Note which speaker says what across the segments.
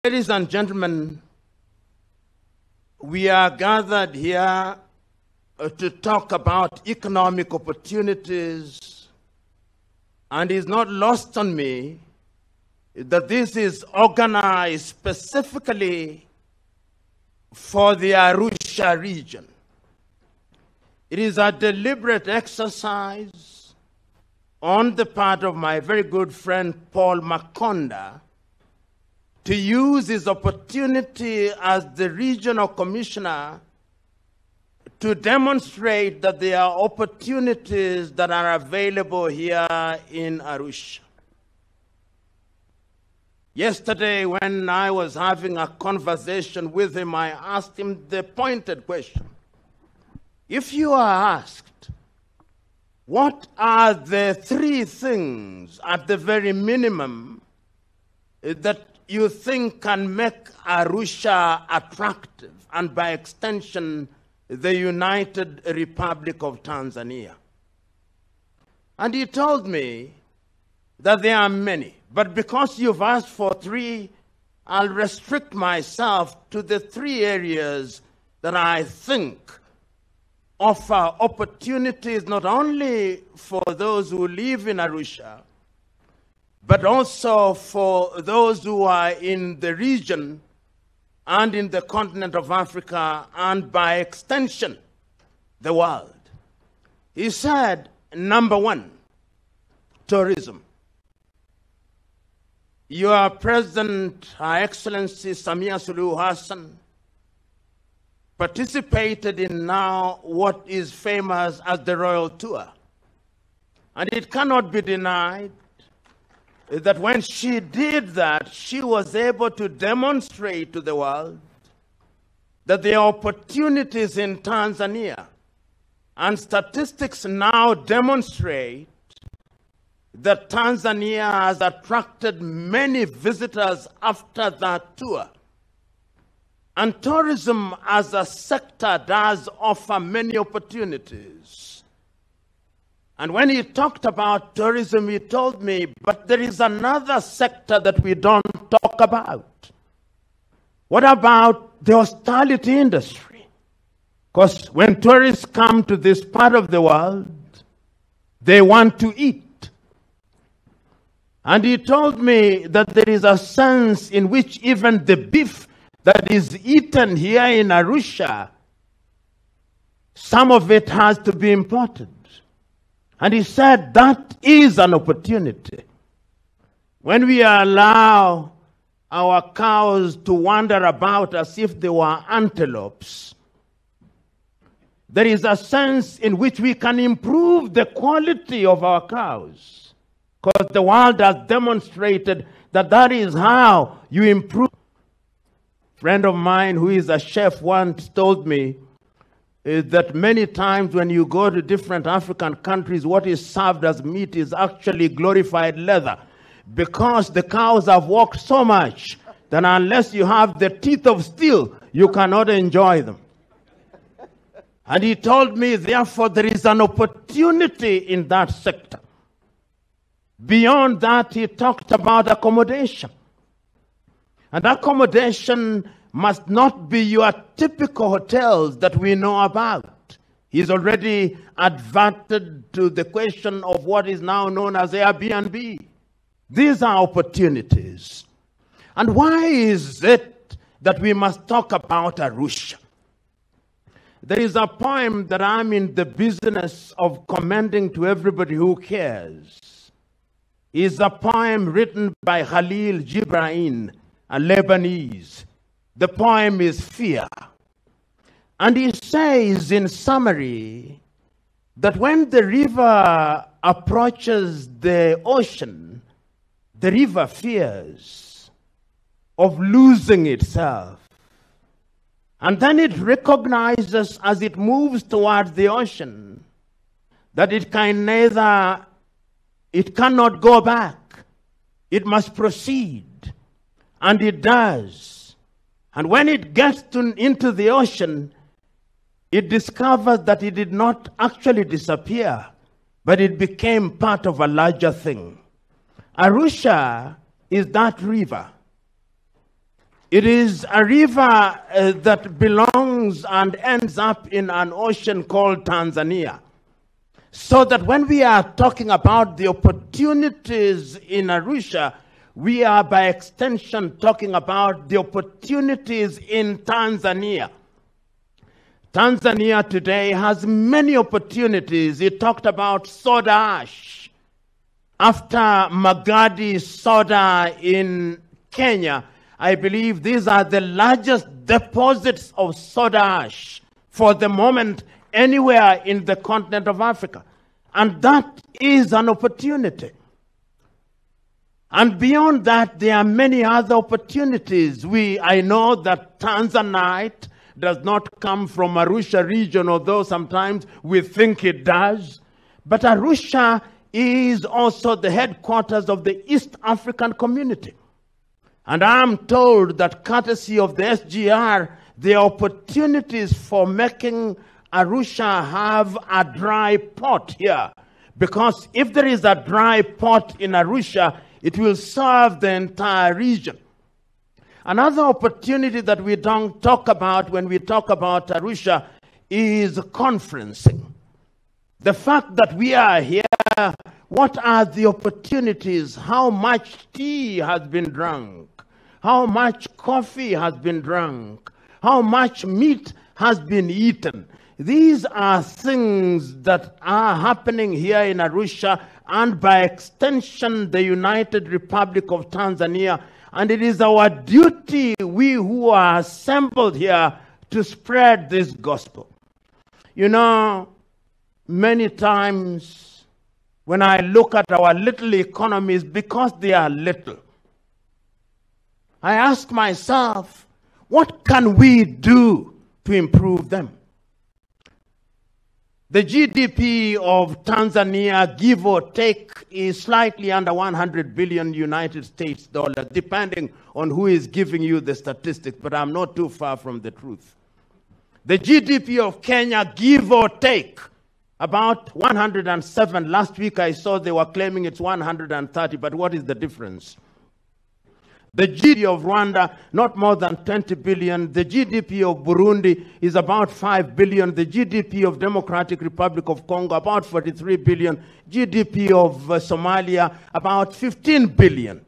Speaker 1: Ladies and gentlemen, we are gathered here to talk about economic opportunities, and it's not lost on me that this is organized specifically for the Arusha region. It is a deliberate exercise on the part of my very good friend Paul Makonda to use his opportunity as the regional commissioner to demonstrate that there are opportunities that are available here in Arusha. Yesterday, when I was having a conversation with him, I asked him the pointed question. If you are asked, what are the three things at the very minimum that you think can make Arusha attractive, and by extension, the United Republic of Tanzania? And he told me that there are many, but because you've asked for three, I'll restrict myself to the three areas that I think offer opportunities not only for those who live in Arusha, but also for those who are in the region and in the continent of Africa, and by extension, the world. He said, number one, tourism. Your President, Her Excellency Samia Suluhu Hassan, participated in now what is famous as the Royal Tour. And it cannot be denied that when she did that, she was able to demonstrate to the world that there are opportunities in Tanzania. And statistics now demonstrate that Tanzania has attracted many visitors after that tour. And tourism as a sector does offer many opportunities. And when he talked about tourism, he told me, but there is another sector that we don't talk about. What about the hospitality industry? Because when tourists come to this part of the world, they want to eat. And he told me that there is a sense in which even the beef that is eaten here in Arusha, some of it has to be imported. And he said that is an opportunity. When we allow our cows to wander about as if they were antelopes, there is a sense in which we can improve the quality of our cows, because the world has demonstrated that that is how you improve. A friend of mine who is a chef once told me that many times when you go to different African countries, what is served as meat is actually glorified leather, because the cows have walked so much that unless you have the teeth of steel, you cannot enjoy them. And he told me, therefore, there is an opportunity in that sector. Beyond that, he talked about accommodation. And accommodation must not be your typical hotels that we know about. He's already adverted to the question of what is now known as Airbnb. These are opportunities. And why is it that we must talk about Arusha? There is a poem that I'm in the business of commending to everybody who cares. It's a poem written by Khalil Gibran, a Lebanese. The poem is Fear. And he says in summary that when the river approaches the ocean, the river fears of losing itself. And then it recognizes as it moves towards the ocean that it cannot go back. It must proceed. And it does. And when it gets into the ocean, it discovers that it did not actually disappear, but it became part of a larger thing. Arusha is that river. It is a river that belongs and ends up in an ocean called Tanzania. So that when we are talking about the opportunities in Arusha, we are by extension talking about the opportunities in Tanzania. Tanzania today has many opportunities. It talked about soda ash. After Magadi soda in Kenya, I believe these are the largest deposits of soda ash for the moment anywhere in the continent of Africa. And that is an opportunity. And beyond that, there are many other opportunities. I know that Tanzanite does not come from Arusha region, although sometimes we think it does. But Arusha is also the headquarters of the East African community. And I'm told that courtesy of the SGR, there are opportunities for making Arusha have a dry port here. Because if there is a dry port in Arusha, it will serve the entire region. Another opportunity that we don't talk about when we talk about Arusha is conferencing. The fact that we are here, what are the opportunities? How much tea has been drunk? How much coffee has been drunk? How much meat has been eaten? These are things that are happening here in Arusha and by extension the United Republic of Tanzania. And it is our duty, we who are assembled here, to spread this gospel. You know, many times when I look at our little economies, because they are little, I ask myself, what can we do to improve them? The GDP of Tanzania, give or take, is slightly under 100 billion United States dollars, depending on who is giving you the statistics, but I'm not too far from the truth. The GDP of Kenya, give or take, about 107. Last week I saw they were claiming it's 130, but what is the difference? The GDP of Rwanda, not more than 20 billion. The GDP of Burundi is about 5 billion. The GDP of Democratic Republic of Congo, about 43 billion. GDP of Somalia, about 15 billion.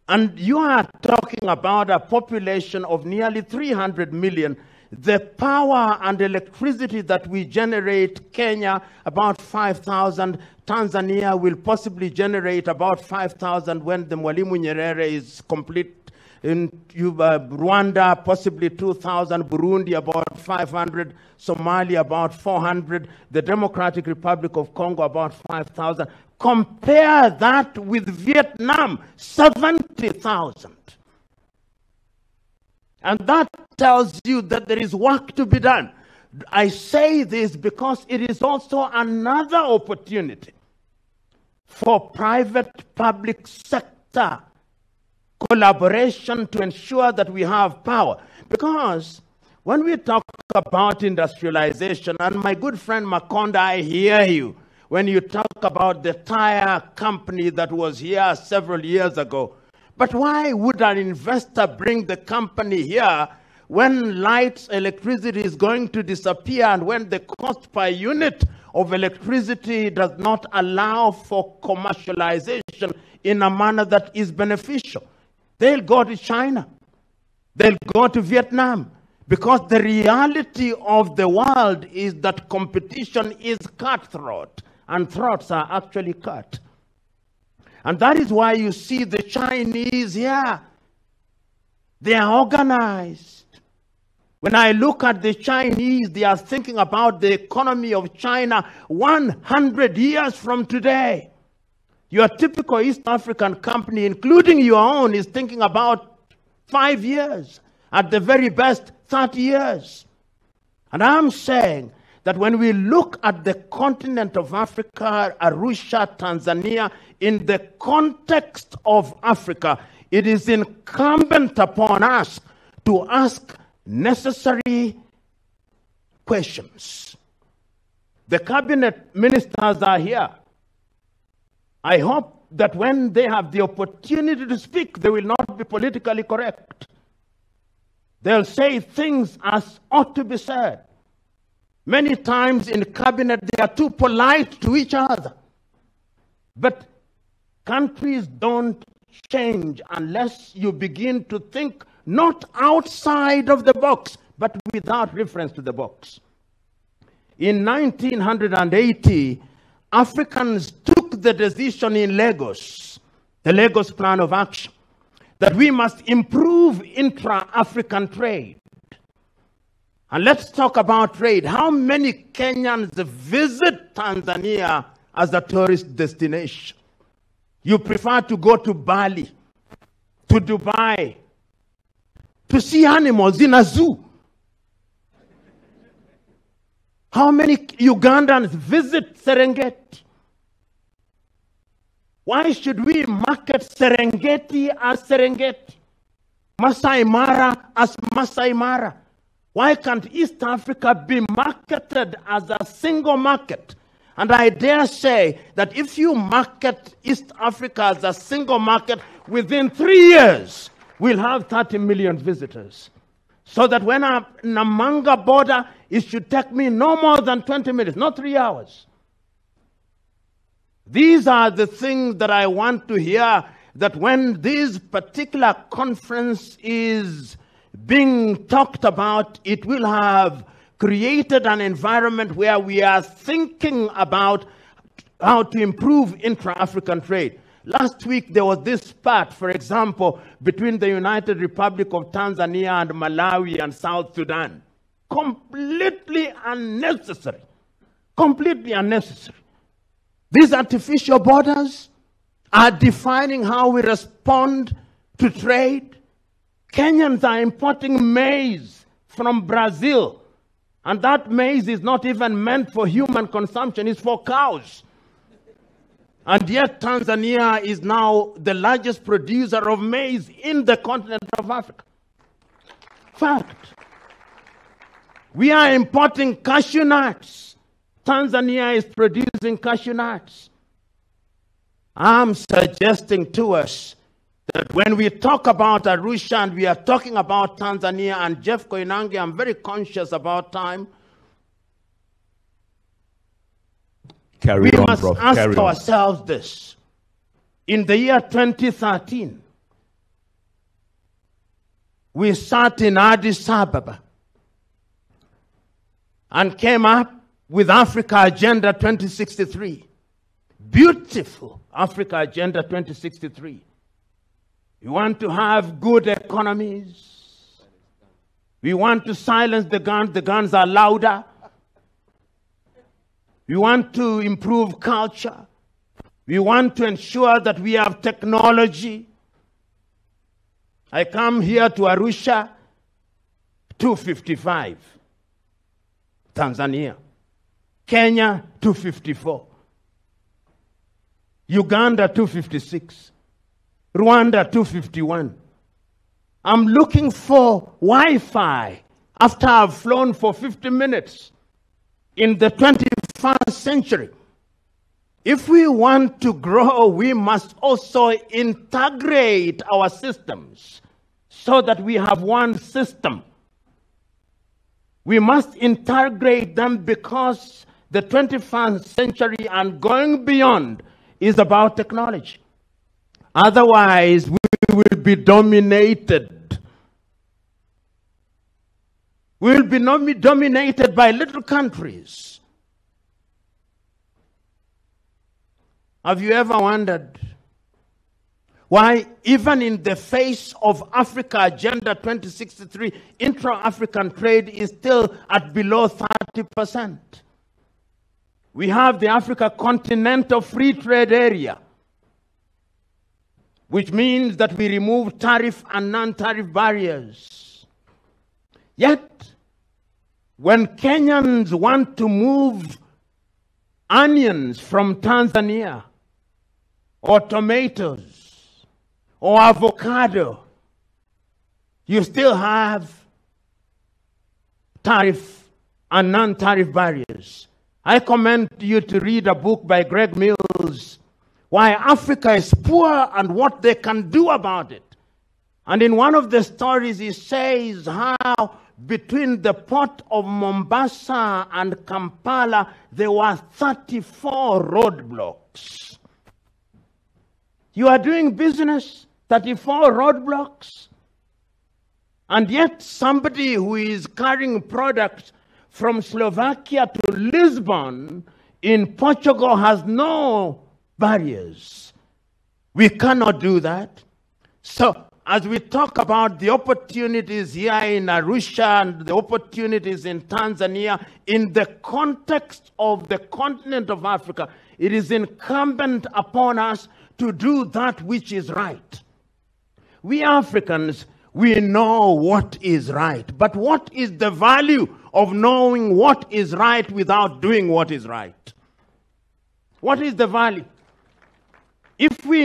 Speaker 1: And you are talking about a population of nearly 300 million. The power and electricity that we generate, Kenya, about 5,000. Tanzania will possibly generate about 5,000 when the Mwalimu Nyerere is complete. In Rwanda, possibly 2,000. Burundi, about 500. Somalia, about 400. The Democratic Republic of Congo, about 5,000. Compare that with Vietnam, 70,000. And that tells you that there is work to be done. I say this because it is also another opportunity for private-public sector collaboration to ensure that we have power. Because when we talk about industrialization, and my good friend Makonda, I hear you, when you talk about the tire company that was here several years ago. But why would an investor bring the company here when lights, electricity is going to disappear and when the cost per unit of electricity does not allow for commercialization in a manner that is beneficial? They'll go to China. They'll go to Vietnam. Because the reality of the world is that competition is cutthroat, and throats are actually cut. And that is why you see the Chinese here. They are organized. When I look at the Chinese, they are thinking about the economy of China 100 years from today. Your typical East African company, including your own, is thinking about 5 years. At the very best, 30 years. And I'm saying that when we look at the continent of Africa, Arusha, Tanzania, in the context of Africa, it is incumbent upon us to ask necessary questions. The cabinet ministers are here. I hope that when they have the opportunity to speak, they will not be politically correct. They'll say things as ought to be said. Many times in cabinet, they are too polite to each other. But countries don't change unless you begin to think not outside of the box, but without reference to the box. In 1980, Africans took the decision in Lagos, the Lagos Plan of Action, that we must improve intra-African trade. And let's talk about trade. How many Kenyans visit Tanzania as a tourist destination? You prefer to go to Bali, to Dubai, to see animals in a zoo. How many Ugandans visit Serengeti? Why should we market Serengeti as Serengeti? Masai Mara as Masai Mara? Why can't East Africa be marketed as a single market? And I dare say that if you market East Africa as a single market, within 3 years, we'll have 30 million visitors. So that when I'm in a Manga border, it should take me no more than 20 minutes, not 3 hours. These are the things that I want to hear, that when this particular conference is being talked about, it will have created an environment where we are thinking about how to improve intra-African trade. Last week, there was this spat, for example, between the United Republic of Tanzania and Malawi and South Sudan. Completely unnecessary. Completely unnecessary. These artificial borders are defining how we respond to trade. Kenyans are importing maize from Brazil, and that maize is not even meant for human consumption, it's for cows. And yet Tanzania is now the largest producer of maize in the continent of Africa. Fact. We are importing cashew nuts. Tanzania is producing cashew nuts. I'm suggesting to us that when we talk about Arusha and we are talking about Tanzania, and Jeff Koinange, I'm very conscious about time. We must ask ourselves this. In the year 2013, we sat in Addis Ababa and came up with Africa Agenda 2063. Beautiful Africa Agenda 2063. We want to have good economies. We want to silence the guns. The guns are louder. We want to improve culture. We want to ensure that we have technology. I come here to Arusha, 255. Tanzania. Kenya, 254. Uganda, 256. Rwanda, 251. I'm looking for Wi-Fi after I've flown for 50 minutes in the 21st century. If we want to grow, we must also integrate our systems so that we have one system. We must integrate them because the 21st century and going beyond is about technology. Otherwise, we will be dominated. We will be dominated by little countries. Have you ever wondered why, even in the face of Africa Agenda 2063, intra-African trade is still at below 30%? We have the Africa Continental Free Trade Area, which means that we remove tariff and non-tariff barriers. Yet, when Kenyans want to move onions from Tanzania, or tomatoes, or avocado, you still have tariff and non-tariff barriers. I commend you to read a book by Greg Mills, Why Africa is Poor and What They Can Do About It. And in one of the stories, he says how between the port of Mombasa and Kampala, there were 34 roadblocks. You are doing business, 34 roadblocks. And yet somebody who is carrying products from Slovakia to Lisbon in Portugal has no barriers. We cannot do that. So, as we talk about the opportunities here in Arusha and the opportunities in Tanzania, in the context of the continent of Africa, it is incumbent upon us to do that which is right. We Africans, we know what is right. But what is the value of knowing what is right without doing what is right? What is the value? If we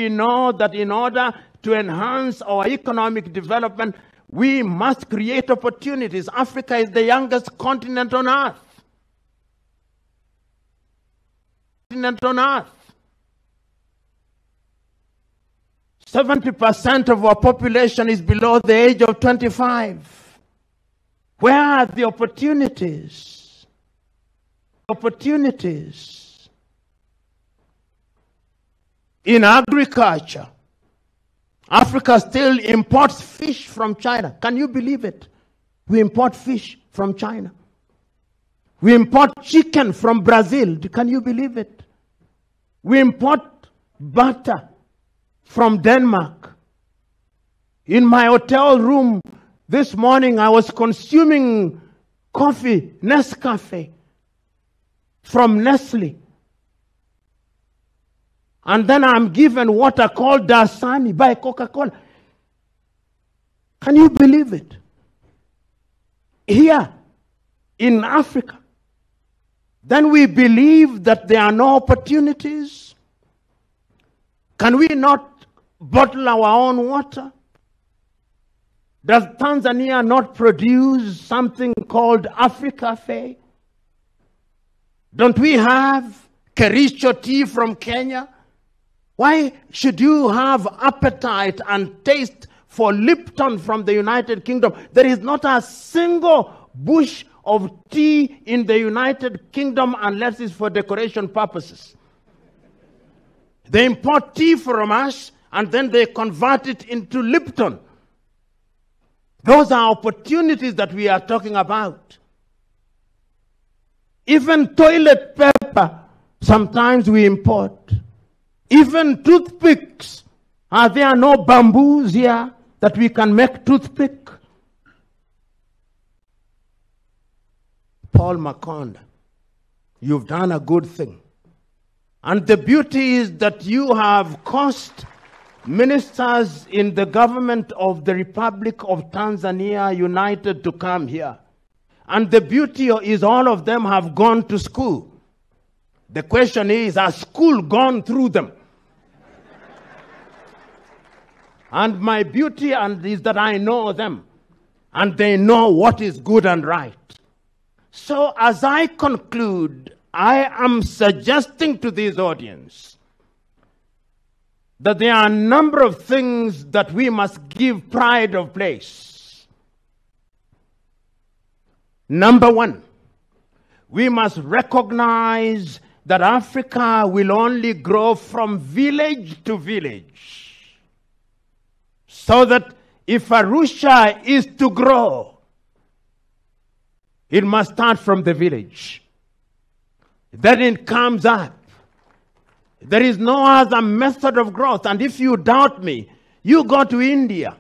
Speaker 1: know that in order to enhance our economic development, we must create opportunities. Africa is the youngest continent on earth. 70% of our population is below the age of 25. Where are the opportunities? Opportunities in agriculture. Africa still imports fish from China. Can you believe it? We import fish from China. We import chicken from Brazil. Can you believe it? We import butter from Denmark. In my hotel room this morning, I was consuming coffee, Nescafe, from Nestle. And then I'm given water called Dasani by Coca-Cola. Can you believe it? Here in Africa. Then we believe that there are no opportunities. Can we not bottle our own water? Does Tanzania not produce something called Africafe? Don't we have Kericho tea from Kenya? Why should you have appetite and taste for Lipton from the United Kingdom? There is not a single bush of tea in the United Kingdom unless it's for decoration purposes. They import tea from us and then they convert it into Lipton. Those are opportunities that we are talking about. Even toilet paper, sometimes we import. Even toothpicks. Are there no bamboos here that we can make toothpick? Paul Makonda, you've done a good thing. And the beauty is that you have caused ministers in the government of the Republic of Tanzania United to come here. And the beauty is all of them have gone to school. The question is, has school gone through them? And my beauty is that I know them. And they know what is good and right. So as I conclude, I am suggesting to this audience that there are a number of things that we must give pride of place. Number one, we must recognize that Africa will only grow from village to village. So that if Arusha is to grow, it must start from the village. Then it comes up. There is no other method of growth. And if you doubt me, you go to India.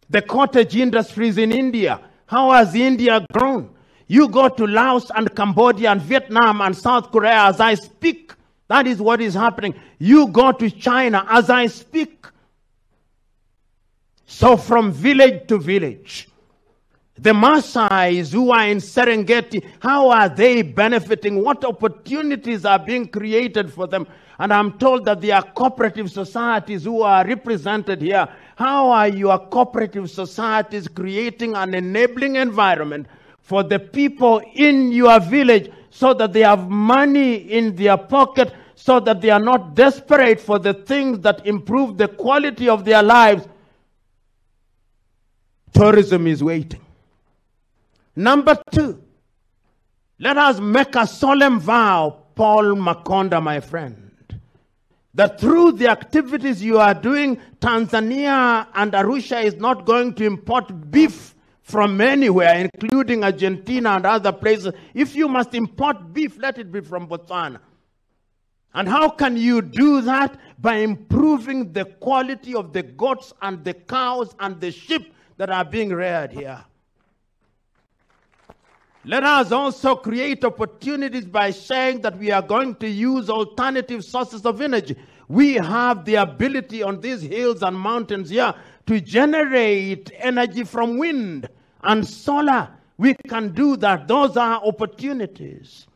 Speaker 1: The cottage industries in India. How has India grown? You go to Laos and Cambodia and Vietnam and South Korea as I speak. That is what is happening. You go to China as I speak. So from village to village. The Maasais who are in Serengeti, how are they benefiting? What opportunities are being created for them? And I'm told that there are cooperative societies who are represented here. How are your cooperative societies creating an enabling environment for the people in your village so that they have money in their pocket, so that they are not desperate for the things that improve the quality of their lives, tourism is waiting. Number two, let us make a solemn vow, Paul Makonda, my friend, that through the activities you are doing, Tanzania and Arusha is not going to import beef from anywhere, including Argentina and other places. If you must import beef, let it be from Botswana. And how can you do that? By improving the quality of the goats and the cows and the sheep that are being reared here. Let us also create opportunities by saying that we are going to use alternative sources of energy. We have the ability on these hills and mountains here to generate energy from wind and solar. We can do that. Those are opportunities.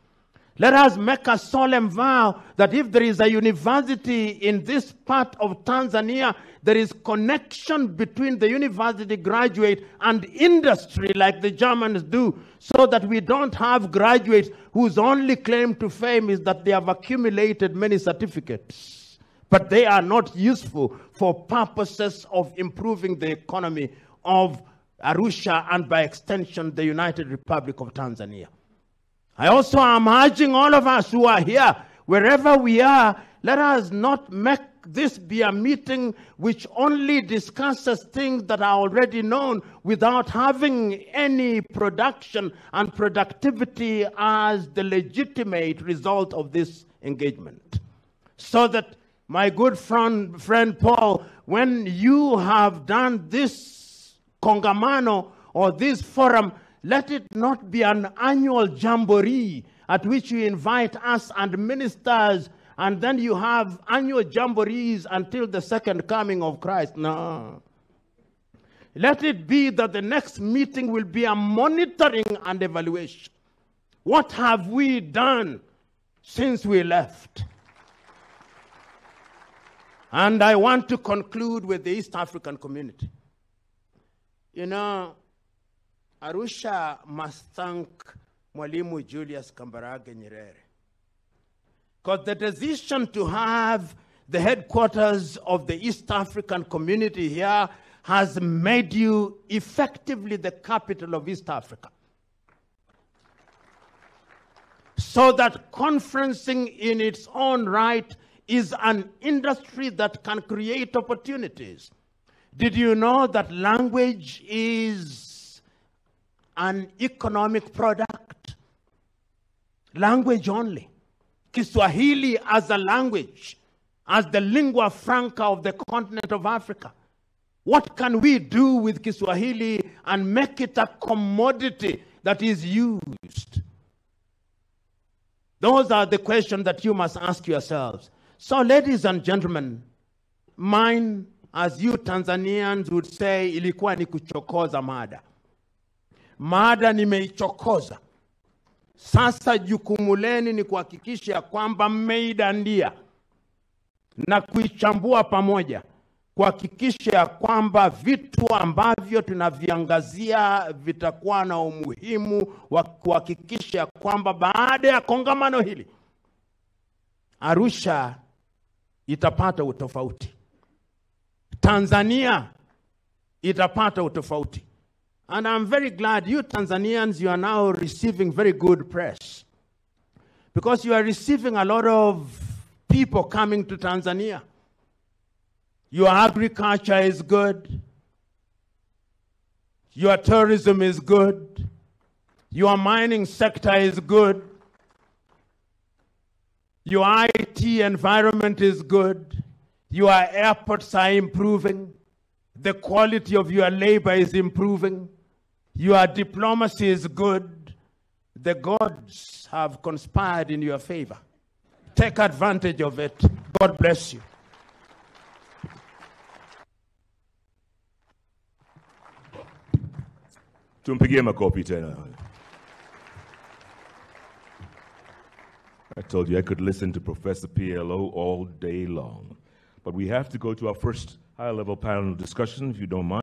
Speaker 1: Let us make a solemn vow that if there is a university in this part of Tanzania, there is connection between the university graduate and industry like the Germans do, so that we don't have graduates whose only claim to fame is that they have accumulated many certificates, but they are not useful for purposes of improving the economy of Arusha and by extension the United Republic of Tanzania. I also am urging all of us who are here, wherever we are, let us not make this be a meeting which only discusses things that are already known without having any production and productivity as the legitimate result of this engagement. So that, my good friend Paul, when you have done this kongamano or this forum, let it not be an annual jamboree at which you invite us and ministers, and then you have annual jamborees until the second coming of Christ. No. Let it be that the next meeting will be a monitoring and evaluation. What have we done since we left? And I want to conclude with the East African community. You know, Arusha must thank Mwalimu Julius Kambarage Nyerere, because the decision to have the headquarters of the East African community here has made you effectively the capital of East Africa. So that conferencing in its own right is an industry that can create opportunities. Did you know that language is an economic product? Language only. Kiswahili as a language, as the lingua franca of the continent of Africa. What can we do with Kiswahili and make it a commodity that is used? Those are the questions that you must ask yourselves. So, ladies and gentlemen, mine, as you Tanzanians would say, ilikuwa ni kuchokoza mada. Mada nimeichokoza. Sasa jukumu lenu ni kuhakikisha kwamba mmeidandia na kuichambua pamoja, kuhakikisha kwamba vitu ambavyo tunaviangazia vitakuwa na umuhimu wa kuhakikisha kwamba baada ya kongamano hili Arusha itapata utofauti, Tanzania itapata utofauti. And I'm very glad you Tanzanians, you are now receiving very good press, because you are receiving a lot of people coming to Tanzania. Your agriculture is good. Your tourism is good. Your mining sector is good. Your IT environment is good. Your airports are improving. The quality of your labor is improving. Your diplomacy is good. The gods have conspired in your favor. Take advantage of it. God bless you.
Speaker 2: Tumpigie makofi tena. I told you I could listen to Professor PLO all day long. But we have to go to our first high-level panel discussion, if you don't mind.